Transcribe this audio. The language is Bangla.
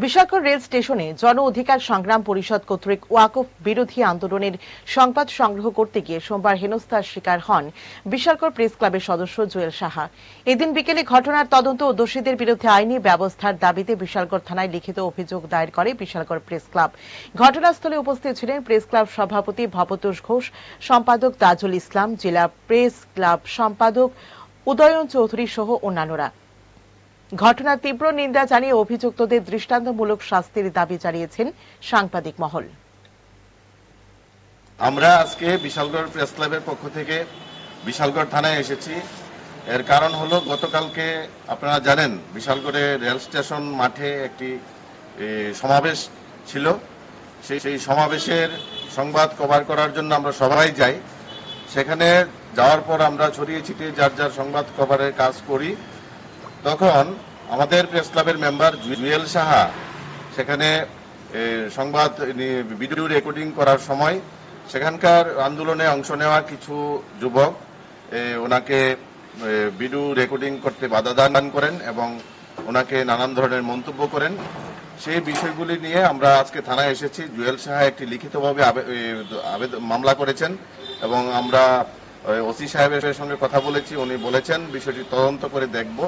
বিশালগড় রেল স্টেশনে জন অধিকার সংগ্রাম পরিষদ কর্তৃক ওয়াকফ বিরোধী আন্দোলনের সংবাদ সংগ্রহ করতে গিয়ে সোমবার হেনস্থার শিকার হন বিশালগড় প্রেস ক্লাবের সদস্য জুয়েল সাহা। এদিন বিকেলে ঘটনার তদন্ত ও দোষীদের বিরুদ্ধে আইনি ব্যবস্থার দাবিতে বিশালগড় থানায় লিখিত অভিযোগ দায়ের করে বিশালগড় প্রেস ক্লাব। ঘটনাস্থলে উপস্থিত ছিলেন প্রেস ক্লাব সভাপতি ভবতোষ ঘোষ, সম্পাদক তাজুল ইসলাম, জেলা প্রেস ক্লাব সম্পাদক উদয়ন চৌধুরী সহ অন্যান্যরা। ঘটনার তীব্র নিন্দা জানিয়ে অভিযুক্তদের দৃষ্টান্তমূলক শাস্তির দাবি জানিয়েছেন সাংবাদিক মহল। আমরা আজকে বিশালগড় প্রেস ক্লাবের পক্ষ থেকে বিশালগড় থানায় এসেছি। এর কারণ হলো গতকালকে আপনারা জানেন বিশালগড়ে রেল স্টেশন মাঠে একটি সমাবেশ ছিল। সেই সমাবেশের সংবাদ কভার করার জন্য আমরা সবাই যাই। সেখানে যাওয়ার পর আমরা ছড়িয়ে ছিটিয়ে যার যার সংবাদ কভারের কাজ করি। তখন আমাদের প্রেস ক্লাবের মেম্বার জুয়েল সাহা সেখানে সংবাদ ভিডিও রেকর্ডিং করার সময় সেখানকার আন্দোলনে অংশ নেওয়া কিছু যুবক ওনাকে ভিডিও রেকর্ডিং করতে বাধা দান করেন এবং ওনাকে নানান ধরনের মন্তব্য করেন। সেই বিষয়গুলি নিয়ে আমরা আজকে থানায় এসেছি। জুয়েল সাহা একটি লিখিতভাবে মামলা করেছেন এবং আমরা ওসি সাহেবের সঙ্গে কথা বলেছি। উনি বলেছেন বিষয়টি তদন্ত করে দেখব।